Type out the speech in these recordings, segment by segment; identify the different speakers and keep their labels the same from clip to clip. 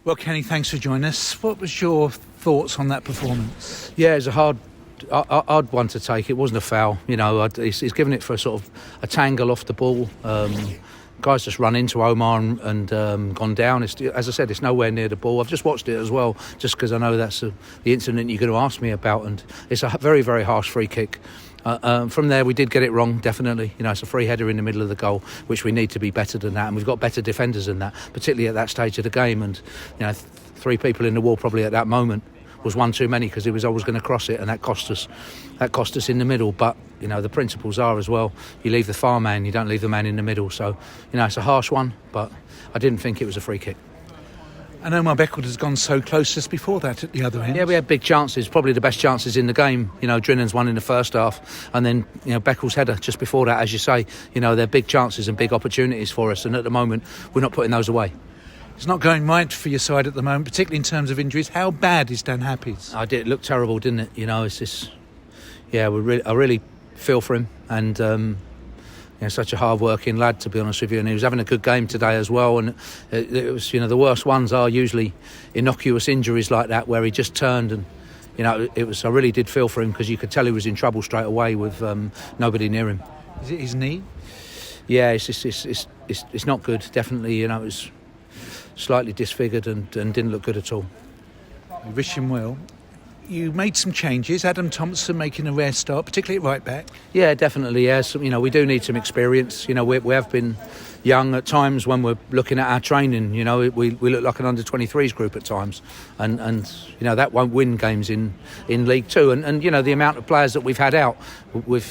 Speaker 1: Well, Kenny, thanks for joining us. What was your thoughts on that performance?
Speaker 2: Yeah, it's a hard one to take. It wasn't a foul. He's given it for a sort of a tangle off the ball. Guys just run into Omar and gone down. As I said, it's nowhere near the ball. I've just watched it as well, just because I know that's the incident you're going to ask me about. And it's a very, very harsh free kick. From there, we did get it wrong, definitely. It's a free header in the middle of the goal, which we need to be better than that. And we've got better defenders than that, particularly at that stage of the game. And, 3 people in the wall probably at that moment was one too many, because he was always going to cross it, and that cost us in the middle. But the principles are as well, you leave the far man, you don't leave the man in the middle. So it's a harsh one, but I didn't think it was a free kick.
Speaker 1: And Omar Beckford has gone so close just before that at the other end.
Speaker 2: Yeah, we had big chances, probably the best chances in the game. Drinnan's one in the first half, and then Beckle's header just before that, as you say. They're big chances and big opportunities for us, and at the moment we're not putting those away.
Speaker 1: It's not going right for your side at the moment, particularly in terms of injuries. How bad is Dan Happy's?
Speaker 2: It looked terrible, didn't it? It's just, I really feel for him, and such a hard-working lad, to be honest with you. And he was having a good game today as well. And it was, the worst ones are usually innocuous injuries like that, where he just turned and, it was. I really did feel for him, because you could tell he was in trouble straight away with nobody near him.
Speaker 1: Is it his knee?
Speaker 2: Yeah, it's not good. Definitely, it was slightly disfigured and didn't look good at all.
Speaker 1: We wish him well. You made some changes. Adam Thompson making a rare start, particularly at right back.
Speaker 2: Yeah, definitely. Yeah, we do need some experience. We have been young at times when we're looking at our training. We look like an under-23s group at times, and that won't win games in League Two. And the amount of players that we've had out with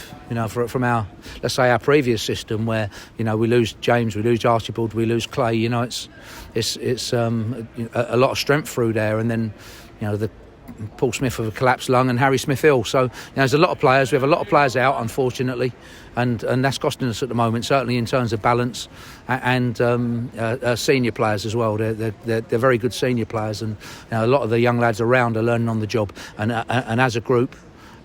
Speaker 2: from our, let's say, our previous system, where we lose James, we lose Archibald, we lose Clay. It's a lot of strength through there, and then the Paul Smith with a collapsed lung and Harry Smith ill. So there's a lot of players. We have a lot of players out, unfortunately, and that's costing us at the moment, certainly in terms of balance and senior players as well. They're very good senior players, and a lot of the young lads around are learning on the job. And as a group,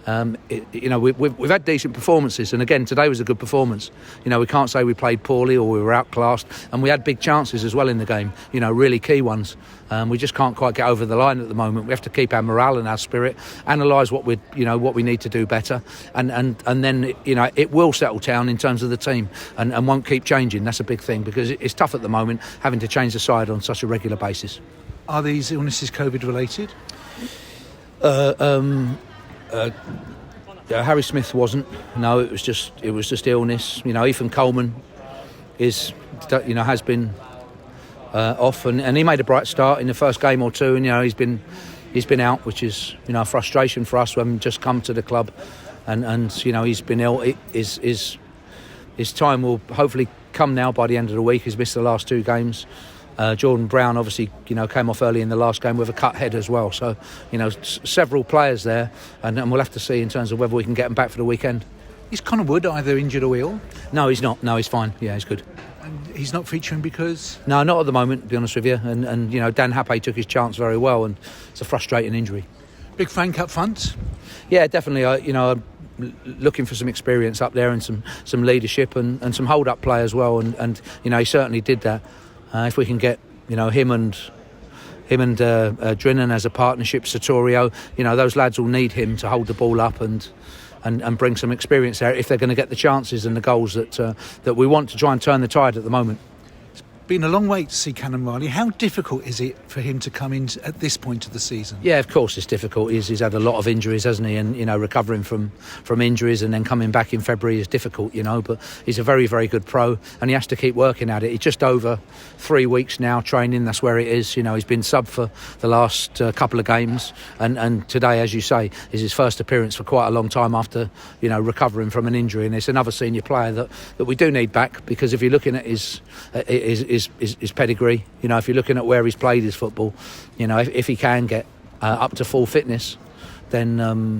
Speaker 2: we've had decent performances, and again today was a good performance. We can't say we played poorly or we were outclassed, and we had big chances as well in the game. Really key ones. We just can't quite get over the line at the moment. We have to keep our morale and our spirit, analyse what we need to do better, and then it will settle down in terms of the team, and won't keep changing. That's a big thing, because it's tough at the moment having to change the side on such a regular basis.
Speaker 1: Are these illnesses COVID related?
Speaker 2: Harry Smith wasn't. No, it was just illness. Ethan Coleman has been off, and he made a bright start in the first game or two, and he's been out, which is a frustration for us when we just come to the club, and he's been ill. His time will hopefully come now by the end of the week. He's missed the last 2 games. Jordan Brown obviously came off early in the last game with a cut head as well. So several players there, and we'll have to see in terms of whether we can get them back for the weekend.
Speaker 1: Is Connor Wood either injured or ill?
Speaker 2: No, he's not. No, he's fine. Yeah, he's good.
Speaker 1: And he's not featuring because?
Speaker 2: No, not at the moment, to be honest with you. And Dan Happy took his chance very well, and it's a frustrating injury.
Speaker 1: Big Frank up front?
Speaker 2: Yeah, definitely. I'm looking for some experience up there, and some leadership and some hold-up play as well. And he certainly did that. If we can get him and Drinnan as a partnership, Satorio, those lads will need him to hold the ball up and bring some experience there if they're going to get the chances and the goals that we want to try and turn the tide at the moment.
Speaker 1: Been a long wait to see Callum Riley. How difficult is it for him to come in at this point of the season?
Speaker 2: Yeah, of course it's difficult. He's had a lot of injuries, hasn't he? And recovering from injuries and then coming back in February is difficult. But he's a very, very good pro, and he has to keep working at it. He's just over 3 weeks now training. That's where it is. He's been sub for the last couple of games, and today, as you say, is his first appearance for quite a long time after recovering from an injury. And it's another senior player that we do need back, because if you're looking at his pedigree, if you're looking at where he's played his football, if he can get up to full fitness, then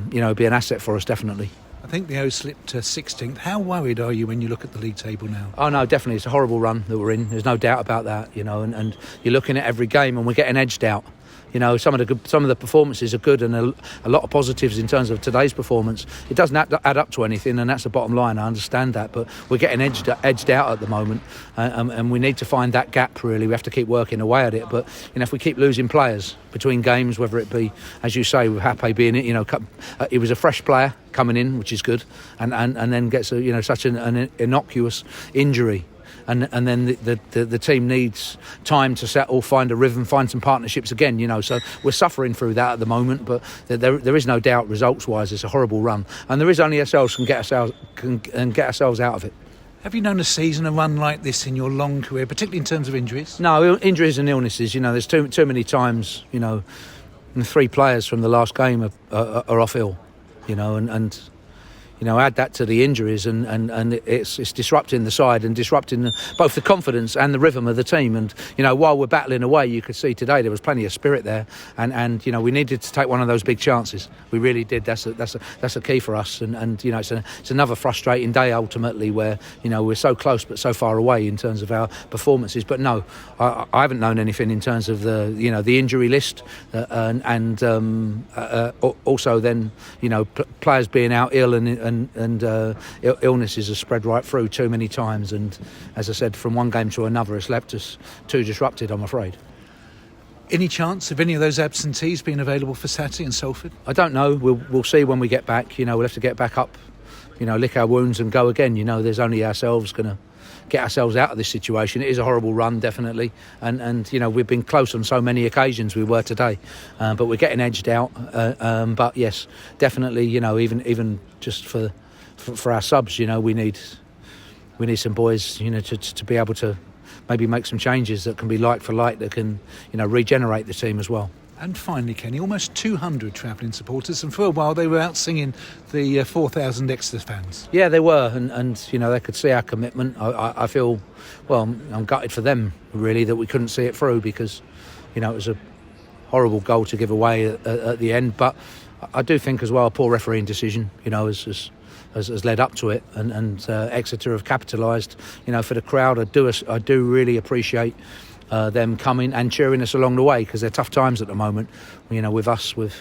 Speaker 2: be an asset for us, definitely.
Speaker 1: I think the O slipped to 16th. How worried are you when you look at the league table now?
Speaker 2: Oh no, definitely. It's a horrible run that we're in. There's no doubt about that, and you're looking at every game and we're getting edged out. Some of the performances are good, and a lot of positives in terms of today's performance. It doesn't add up to anything, and that's the bottom line. I understand that, but we're getting edged out at the moment, and we need to find that gap. Really, we have to keep working away at it. But if we keep losing players between games, whether it be, as you say, with Hape being it, he was a fresh player coming in, which is good, and then gets such an innocuous injury. And then the team needs time to settle, find a rhythm, find some partnerships again. So we're suffering through that at the moment. But there is no doubt, results-wise, it's a horrible run, and there is only ourselves can get ourselves out of it.
Speaker 1: Have you known a season, a run like this in your long career, particularly in terms of injuries?
Speaker 2: No, injuries and illnesses. There's too many times. 3 players from the last game are off ill. Add that to the injuries, and it's disrupting the side and disrupting both the confidence and the rhythm of the team. And while we're battling away, you could see today there was plenty of spirit there, and we needed to take one of those big chances. We really did. That's a key for us. And it's another frustrating day ultimately, where we're so close but so far away in terms of our performances. But no, I haven't known anything in terms of the injury list, and also then players being out ill and illnesses have spread right through too many times, and as I said, from one game to another, it's left us too disrupted, I'm afraid.
Speaker 1: Any chance of any of those absentees being available for Saturday in Salford?
Speaker 2: I don't know. We'll see when we get back. We'll have to get back up, lick our wounds and go again. There's only ourselves going to get ourselves out of this situation. It is a horrible run, definitely, and we've been close on so many occasions. We were today, but we're getting edged out. But yes, definitely, even just for our subs, we need some boys, to be able to maybe make some changes that can be light for light, that can regenerate the team as well.
Speaker 1: And finally, Kenny, almost 200 travelling supporters, and for a while they were out singing the 4,000 Exeter fans.
Speaker 2: Yeah, they were, and they could see our commitment. I feel, I'm gutted for them, really, that we couldn't see it through, because it was a horrible goal to give away at the end. But I do think as well, a poor refereeing decision, has led up to it, and Exeter have capitalised, for the crowd. I do really appreciate them coming and cheering us along the way, because they're tough times at the moment. With us, with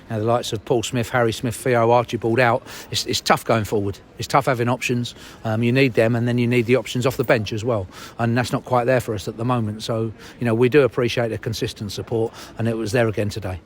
Speaker 2: the likes of Paul Smith, Harry Smith, Theo, Archibald out, it's tough going forward. It's tough having options. You need them, and then you need the options off the bench as well, and that's not quite there for us at the moment. So we do appreciate the consistent support, and it was there again today.